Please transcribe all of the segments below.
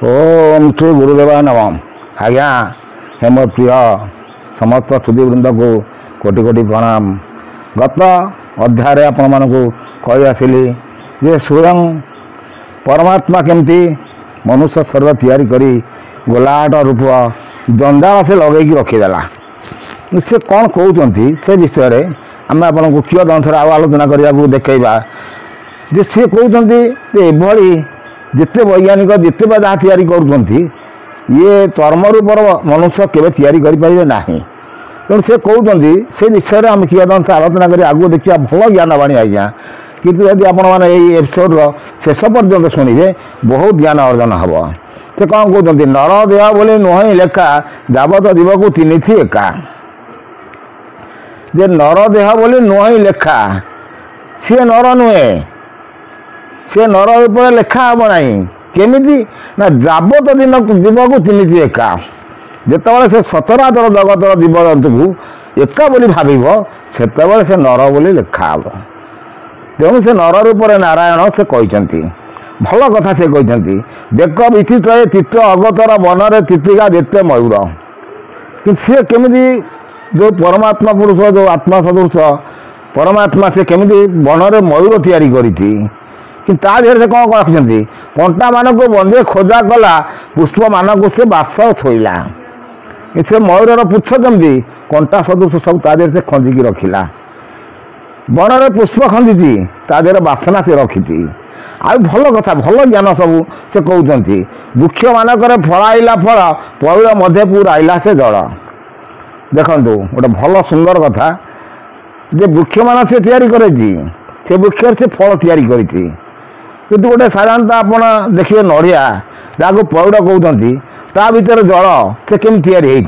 ओम श्री गुरुदेव नम। आज्ञा हे मोर प्रिय समस्त सुधीवृंद को कोटि कोटि प्रणाम। गत अध्याय आपण मानक कही आसिली जे स्वयं परमात्मा केमती मनुष्य शरीर तैयारी करी गोलाट रूप जंजाल से लगेगी रखीदेला। से कौन कहते से विषय आम आपको किय अंशर आलोचना करने देखा जे सी कहते एभली जिते वैज्ञानिक जिते जहाँ तैयारी कर ये चर्म रूपर मनुष्य केवे तैयारी करें ना। तेणु से कहते से विषय आम किय अंश आलोचना कर आगू देखा भल ज्ञान बाणी आज्ञा। किंतु यदि आपण मैंने यही एपिसोड शेष पर्यंत शुणे बहुत ज्ञान अर्जन हम। से कौन कहते नर देह बोली नुह लेखा जावत जीवक तीन थी एका। जे नर देह बोली नुह लेखा सी नर नुहे से नर रूप लेखा हम ना केमी ना जावत दिन जीवक तीन थी एका। जिते से सतराचर जगतर जीवजंतु को एका बोली भाव से से नर बोली लेखा हम। तेणु से नर रूप नारायण से कहते भल कथा से कहते देख विचित्र चित्र अगतर बनरे तितिका जेते मयूर। कि सी केमी जो परमात्मा पुरुष जो आत्मा सदृश परमात्मा से केमी बनरे मयूर तैयारी करी कि देहर से कौन रखिंट कंटा मान को बंधे खोजा कला पुष्प मान को से बास थोला। से मयूर पुछ केमी कंटा सदृश सब देहर से खंजिकी रखिला। बनरे पुष्प खंदी देहर बासना से रखी आ भल कथा भल ज्ञान सब से कहते वृक्ष मानक फलाइला फल पौर मध्य पूरा आइला से जल। देखु गोटे भल सुंदर कथा जे वृक्ष मान से तैयारी करे से वृक्ष से फल तैयारी करी। किंतु गोटे साधारणतः आप देखिए नड़िया जहाँ पौर कहते ता भीतर जल से केम तैयारी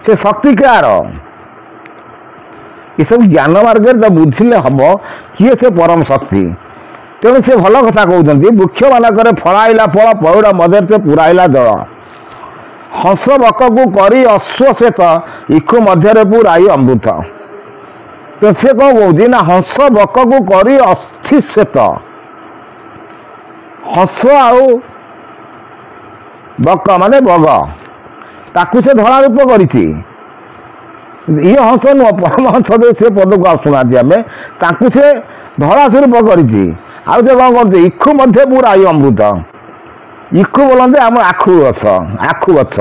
से शक्ति कार ये सब ज्ञान मार्ग जब बुझे हम किए से परम शक्ति। तेणु से भल कथा कहते वृक्ष मानक फलाइला फल पौर मध्य से पुराइला जल। हंस बक को करी अश्वश्वेत इखु मध्य पुराई अमृत। तो से कौन कौन ना हंस बक को करी अस्थि श्वेत हंस आउ बक माने बग ताकू से धला रूप करी। ये हंस नुह परमहंस जो से पद को आसुना आम से धड़ा स्वरूप करी। आउ से कौन करते इखु मध्य पूरा आई अमृत। इखु बोलते आम आखु गछ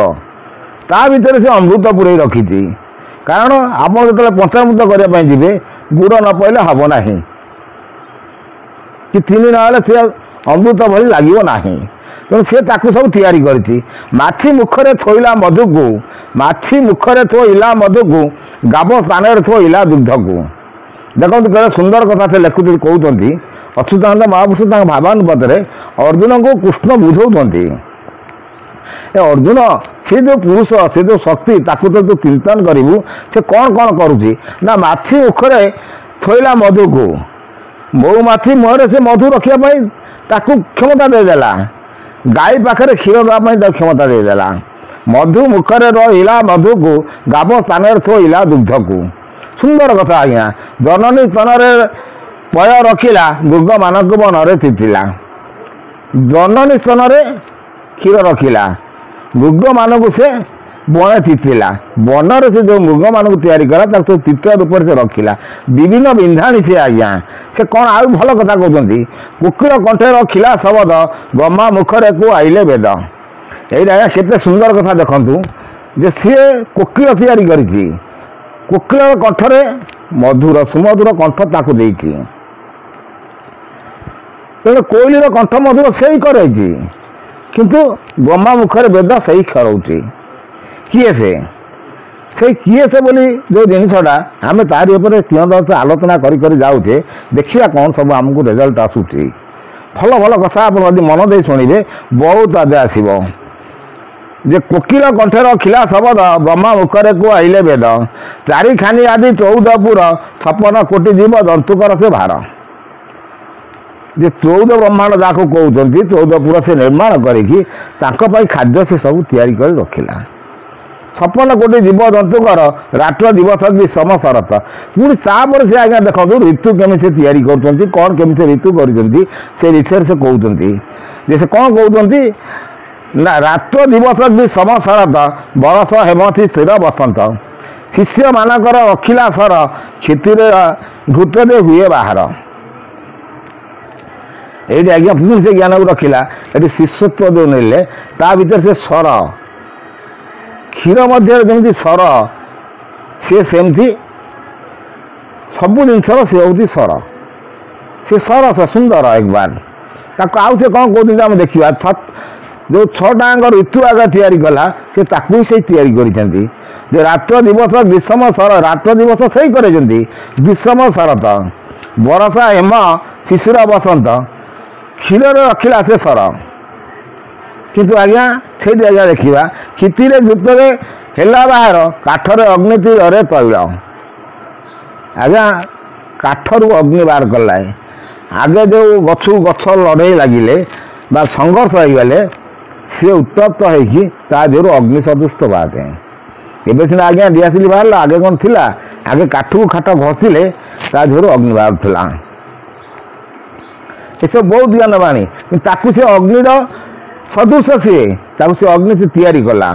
ता भीतर से अमृत पुरे रखी। कारण आप जो पंचामृत करने जी गुड़ न पड़े हम ना कि चीनी ना से अमृत भली लगे ना। तेणु सी सब तैयारी करी। माछी मुखरे थोइला मधु को माछी मुखरे थोइला मधु को गाब स्थान थोइला दुग्ध को। देखो केवल सुंदर कथा से लिखुच कहते अच्युतानंद महापुरुष भावानुपात अर्जुन को कृष्ण बुझाऊँच अर्जुन से जो पुरुष से जो शक्ति ताकू तो चिंतन करू से कौन कौन करुँच ना माछी मुखरे थोइला मधु को मऊमाछी मुहर से मधु रखापी ताकू क्षमता देदेला। गाई पाखे क्षीर देवाई क्षमता देदेला। मधु मुखरे रहा मधु को गाब स्थान थोइला दुग्ध को। सुंदर कथा आज्ञा। जननी स्तन पय रखिला दुर्ग मानक बनरे तितिला। जननी स्तन क्षीर रखिला मृग मानक से बने तितिला। बनरे से जो मृग मानक तैयारी कला तृतीय रूप से रखिला विभिन्न बिंधाणी से आज्ञा। से कौन आउ भल कथा कहते कुकुर कंठे रखिला शबद ब्रह्मा मुखरे को आइले वेद। यही आज्ञा केते सुंदर कथा देखु जे सी कोकिल तैयारी करी कोकिल कंठरे मधुर सुमधुर कंठ ताकू देती। तेणु कोइलीर कंठ मधुर से ही करे किंतु ब्रह्मा मुखर वेद से ही खरौची। किए से किए से बोली जो जिनसटा आम तारी उपर किंद आलोचना करी जाऊे देखिया कौन सब आमको रिजल्ट आसूची। भल भल कथा आप मन दे शुणे बहुत आज आसो जे कोकिल कंठे रखिला शबद ब्रह्मा मुखरे को आइले वेद। चारि खानी आदि 14 पुर 56 कोटि जीव जंतुकर से भार। जे 14 ब्रह्मांड जहाँ कहते 14 पुर से निर्माण करी खाद्य से सब तैयारी कर रखिला। 56 कोटि जीव जंतुकर राष्ट्र दिवस भी सम शरत पुणी सापर से आज्ञा देखो ऋतु केमी से तैयारी कर कौन केमी ऋतु कर विषय से कहते जे से कौन कहते ନା ରାତ୍ର ଦିବସ ବି ସମଶରତ ବରଷ ହେମଥି ସ୍ଥିର ବସନ୍ତ ଶିଷ୍ୟମାନଙ୍କର ରଖିଲା ସର କ୍ଷିତିରେ ଘୃତରେ ହୁଏ ବାହାର। এইটি আজ্ঞা পুଣି ସେ ଜ୍ଞାନକୁ ରଖିଲା ଏଠି ଶିଷ୍ୟତ୍ୱ ଯେଉଁ ନେଲେ ତା ଭିତରେ ସେ ସର କ୍ଷୀର ମଧ୍ୟରେ ଯେମିତି ସର ସିଏ ସେମିତି ସବୁ ଜିନିଷର ସେ ହେଉଛି ସର ସେ ସରସ ସୁନ୍ଦର ଏକବାର ତାକୁ ଆଉ ସେ କ'ଣ କହୁଛନ୍ତି ଆମେ ଦେଖିବା ଯେଉଁ ଛଅଟାଙ୍କ ଋତୁ ଆଗ ତିଆରି କଲା ସେ ତାକୁ ହିଁ ସେଇ ତିଆରି କରିଛନ୍ତି ଯେ ରାତ୍ର ଦିବସ ଗ୍ରୀଷ୍ମ ସର ରାତ୍ର ଦିବସ ସେଇ କରିଛନ୍ତି ଗ୍ରୀଷ୍ମ ଶରତ ବରଷା ହେମ ଶିଶିର ବସନ୍ତ କ୍ଷୀରରେ ରଖିଲା ସେ ସର କିନ୍ତୁ ଆଜ୍ଞା ସେଇଠି ଆଜ୍ଞା ଦେଖିବା କ୍ଷିତିରେ ଘୃତରେ ହେଲା ବାହାର କାଠରେ ଅଗ୍ନି ତୀରରେ ତୈଳ ଆଜ୍ଞା କାଠରୁ ଅଗ୍ନି ବାହାର କଲା ଆଗେ ଯେଉଁ ଗଛକୁ ଗଛ ଲଢ଼େଇ ଲାଗିଲେ ବା ସଂଘର୍ଷ ହେଇଗଲେ ସିଏ ଉତ୍ତପ୍ତ ହେଇକି ତା ଦେହରୁ ଅଗ୍ନି ସଦୃଷ୍ଟ ବାହାରେ। ଏବେ ସିନା ଆଜ୍ଞା ଡିଆସିଲି ବାହାରିଲା ଆଗେ କ'ଣ ଥିଲା ଆଗେ କାଠକୁ କାଠ ଘଷିଲେ ତା ଦେହରୁ ଅଗ୍ନି ବାହାରୁଥିଲା। ଏସବୁ ବହୁତ ଜ୍ଞାନବାଣୀ କିନ୍ତୁ ତାକୁ ସେ ଅଗ୍ନିର ସଦୃଶ ସିଏ ତାକୁ ସେ ଅଗ୍ନି ସେ ତିଆରି କଲା।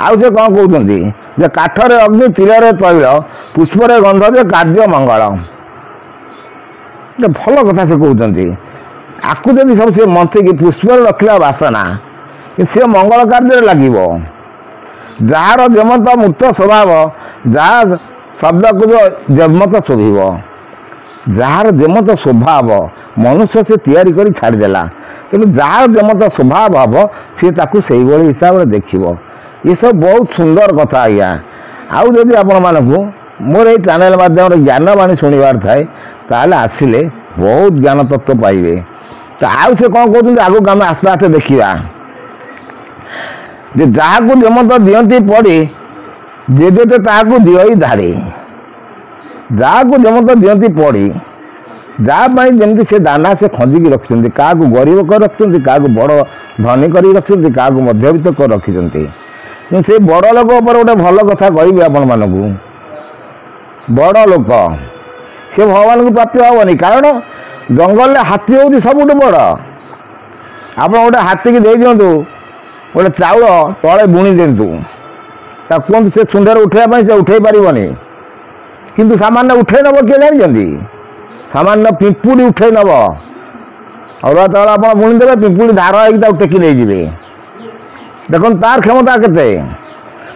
ଆଉ ସେ କ'ଣ କହୁଛନ୍ତି ଯେ କାଠରେ ଅଗ୍ନି ତୀରରେ ତୈଳ ପୁଷ୍ପରେ ଗନ୍ଧ ଯେ କାର୍ଯ୍ୟ ମଙ୍ଗଳ ଭଲ କଥା ସେ କହୁଛନ୍ତି। ଆକୁ ଯଦି ସବୁ ସେ ମନ୍ଥିକି ପୁଷ୍ପରେ ରଖିଲା ବାସନା ସେ ମଙ୍ଗଳ କାର୍ଯ୍ୟରେ ଲାଗିବ। ଯାହାର ଯେମତ ମୂର୍ତ୍ତ ସ୍ୱଭାବ ଯାହା ଶବ୍ଦକୁ ଯେମତ ଶୋଭିବ ଯାହାର ଯେମତ ସ୍ୱଭାବ ମନୁଷ୍ୟ ସେ ତିଆରି କରି ଛାଡ଼ିଦେଲା ତେଣୁ ଯାହାର ଯେମତ ସ୍ୱଭାବ ହେବ ସିଏ ତାକୁ ସେଇଭଳି ହିସାବରେ ଦେଖିବ। ଏସବୁ ବହୁତ ସୁନ୍ଦର କଥା ଆଜ୍ଞା। ଆଉ ଯଦି ଆପଣମାନଙ୍କୁ ମୋର ଏଇ ଚ୍ୟାନେଲ୍ ମାଧ୍ୟମରେ ଜ୍ଞାନବାଣୀ ଶୁଣିବାର ଥାଏ ତାହେଲେ ଆସିଲେ ବହୁତ ଜ୍ଞାନ ତତ୍ତ୍ୱ ପାଇବେ। ତ ଆଉ ସେ କ'ଣ କହୁଛନ୍ତି ଆଗକୁ ଆମେ ଆସ୍ତେ ଆସ୍ତେ ଦେଖିବା ଯେ ଯାହାକୁ ଯେମତ ଦିଅନ୍ତି ପଡ଼ି ଯେ ଯେତେ ତାହାକୁ ଦିଅଇ ଧାଡ଼ି ଯାହାକୁ ଯେମତ ଦିଅନ୍ତି ପଡ଼ି ଯାହା ପାଇଁ ଯେମିତି ସେ ଦାନା ସେ ଖଞ୍ଜିକି ରଖିଛନ୍ତି କାହାକୁ ଗରିବ କରି ରଖିଛନ୍ତି କାହାକୁ ବଡ଼ ଧନୀ କରି ରଖିଛନ୍ତି କାହାକୁ ମଧ୍ୟବିତ୍ତ କରି ରଖିଛନ୍ତି। କିନ୍ତୁ ସେଇ ବଡ଼ ଲୋକ ଉପରେ ଗୋଟେ ଭଲ କଥା କହିବି ଆପଣମାନଙ୍କୁ ବଡ଼ ଲୋକ ସେ ଭଗବାନଙ୍କୁ ପ୍ରାପ୍ୟ ହେବନି କାରଣ ଜଙ୍ଗଲରେ ହାତୀ ହେଉଛି ସବୁଠୁ ବଡ଼। ଆପଣ ଗୋଟେ ହାତୀକି ଦେଇଦିଅନ୍ତୁ ଗୋଟେ ଚାଉଳ ତଳେ ବୁଣି ଦିଅନ୍ତୁ ତାକୁ କୁହନ୍ତୁ ସେ ଶୁଣ୍ଢରେ ଉଠାଇବା ପାଇଁ ସେ ଉଠାଇ ପାରିବନି କିନ୍ତୁ ସାମାନ୍ୟ ଉଠାଇ ନେବ କିଏ ଜାଣିଛନ୍ତି ସାମାନ୍ୟ ପିମ୍ପୁଡ଼ି ଉଠାଇ ନେବ ଅରୁଆ ଚାଉଳ ଆପଣ ବୁଣି ଦେବେ ପିମ୍ପୁଡ଼ି ଧାର ହେଇକି ତାକୁ ଟେକି ନେଇଯିବେ ଦେଖନ୍ତୁ ତାର କ୍ଷମତା କେତେ।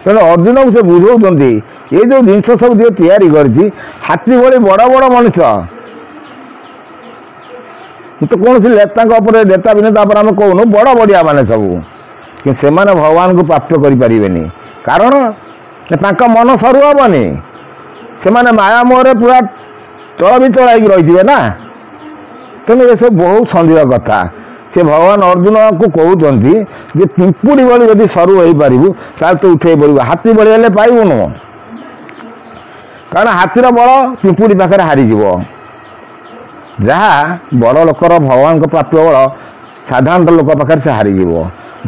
ତେଣୁ ଅର୍ଜୁନକୁ ସେ ବୁଝାଉଛନ୍ତି ଏ ଯେଉଁ ଜିନିଷ ସବୁ ଯିଏ ତିଆରି କରିଛି ହାତୀ ଭଳି ବଡ଼ ବଡ଼ ମଣିଷ ତ କୌଣସି ନେତାଙ୍କ ଉପରେ ନେତା ବିନେତା ଉପରେ ଆମେ କହୁନୁ ବଡ଼ ବଡ଼ିଆ ମାନେ ସବୁ କିନ୍ତୁ ସେମାନେ ଭଗବାନଙ୍କୁ ପ୍ରାପ୍ତ କରିପାରିବେନି କାରଣ ତାଙ୍କ ମନ ସରୁ ହେବନି ସେମାନେ ମାୟା ମୋହରେ ପୁରା ତଳ ବିତଳ ହେଇକି ରହିଥିବେ ନା। ତେଣୁ ଏସବୁ ବହୁତ ସନ୍ଦେହ କଥା ସେ ଭଗବାନ ଅର୍ଜୁନକୁ କହୁଛନ୍ତି ଯେ ପିମ୍ପୁଡ଼ି ଭଳି ଯଦି ସରୁ ହେଇପାରିବୁ ତାହେଲେ ତୁ ଉଠେଇ ପଡ଼ିବୁ ହାତୀ ଭଳି ହେଲେ ପାଇବୁନୁ କାରଣ ହାତୀର ବଳ ପିମ୍ପୁଡ଼ି ପାଖରେ ହାରିଯିବ। ଯାହା ବଡ଼ ଲୋକର ଭଗବାନଙ୍କ ପ୍ରାପ୍ୟ ବଳ ସାଧାରଣତଃ ଲୋକ ପାଖରେ ସେ ହାରିଯିବ।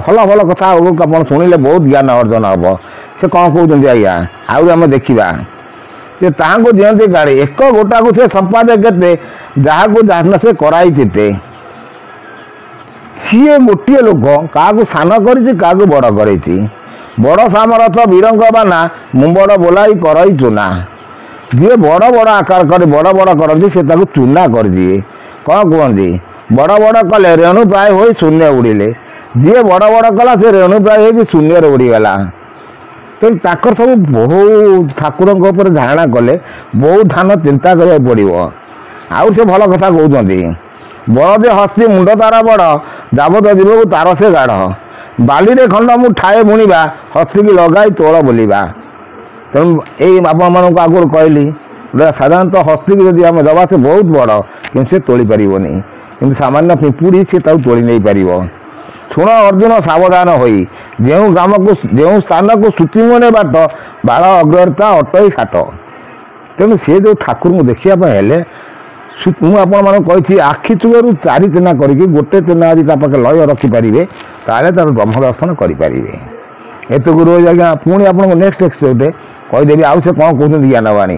ଭଲ ଭଲ କଥା ଆଗକୁ ଆପଣ ଶୁଣିଲେ ବହୁତ ଜ୍ଞାନ ଅର୍ଜନ ହେବ। ସେ କ'ଣ କହୁଛନ୍ତି ଆଜ୍ଞା ଆହୁରି ଆମେ ଦେଖିବା ଯେ ତାହାଙ୍କୁ ଦିଅନ୍ତି ଗାଡ଼ି ଏକ ଗୋଟାକୁ ସେ ସମ୍ପାଦେ କେତେ ଯାହାକୁ ସେ କରାଇ ଚିତେ ସିଏ ଗୋଟିଏ ଲୋକ କାହାକୁ ସାନ କରିଛି କାହାକୁ ବଡ଼ କରେଇଛି ବଡ଼ ସାମରଥ ବୀରଙ୍କ ବାନା ମୁଣ୍ଡ ବୋଲାଇ କରଇ ଚୁନା ଯିଏ ବଡ଼ ବଡ଼ ଆକାର କରି ବଡ଼ ବଡ଼ କରନ୍ତି ସେ ତାକୁ ଚୁନା କରିଦିଏ। କ'ଣ କୁହନ୍ତି ବଡ଼ ବଡ଼ କଲେ ରେଣୁ ପ୍ରାୟ ହୋଇ ଶୂନ୍ୟ ଉଡ଼ିଲେ ଯିଏ ବଡ଼ ବଡ଼ କଲା ସେ ରେଣୁ ପ୍ରାୟ ହେଇକି ଶୂନ୍ୟରେ ଉଡ଼ିଗଲା। ତେଣୁ ତାଙ୍କର ସବୁ ବହୁତ ଠାକୁରଙ୍କ ଉପରେ ଧାରଣା କଲେ ବହୁତ ଧାନ ଚିନ୍ତା କରିବାକୁ ପଡ଼ିବ। ଆଉ ସେ ଭଲ କଥା କହୁଛନ୍ତି ବଡ଼ ଯେ ହସ୍ତି ମୁଣ୍ଡ ତାର ବଡ଼ ଯାବତ ଜୀବକୁ ତାର ସେ ଗାଢ଼ ବାଲିରେ ଖଣ୍ଡ ମୁଁ ଠାଏ ବୁଣିବା ହସ୍ତିକି ଲଗାଇ ତୋଳ ବୁଲିବା। ତେଣୁ ଏଇ ଆପଣମାନଙ୍କୁ ଆଗରୁ କହିଲି ସାଧାରଣତଃ ହସ୍ତିକି ଯଦି ଆମେ ଦେବା ସେ ବହୁତ ବଡ଼ କିନ୍ତୁ ସେ ତୋଳି ପାରିବନି କିନ୍ତୁ ସାମାନ୍ୟ ପିମ୍ପୁଡ଼ି ସେ ତାକୁ ତୋଳି ନେଇପାରିବ। ଶୁଣ ଅର୍ଜୁନ ସାବଧାନ ହୋଇ ଯେଉଁ ଗ୍ରାମକୁ ଯେଉଁ ସ୍ଥାନକୁ ଶ୍ରୁତିମୁନେ ବାଟ ବାଳ ଅଗ୍ରତା ଅଟଇ ସାଟ। ତେଣୁ ସେ ଯେଉଁ ଠାକୁରଙ୍କୁ ଦେଖିବା ପାଇଁ ହେଲେ ମୁଁ ଆପଣମାନଙ୍କୁ କହିଛି ଆଖି ଚୂଳରୁ ଚାରି ଚିହ୍ନା କରିକି ଗୋଟେ ଚିହ୍ନା ଯଦି ତା ପାଖରେ ଲୟ ରଖିପାରିବେ ତାହେଲେ ତାର ବ୍ରହ୍ମ ଦର୍ଶନ କରିପାରିବେ। ଏତକୁ ରହୁଛି ଆଜ୍ଞା ପୁଣି ଆପଣଙ୍କୁ ନେକ୍ସଟ ଏପିସୋଡ଼ରେ କହିଦେବି ଆଉ ସେ କ'ଣ କହୁଛନ୍ତି ଜ୍ଞାନବାଣୀ।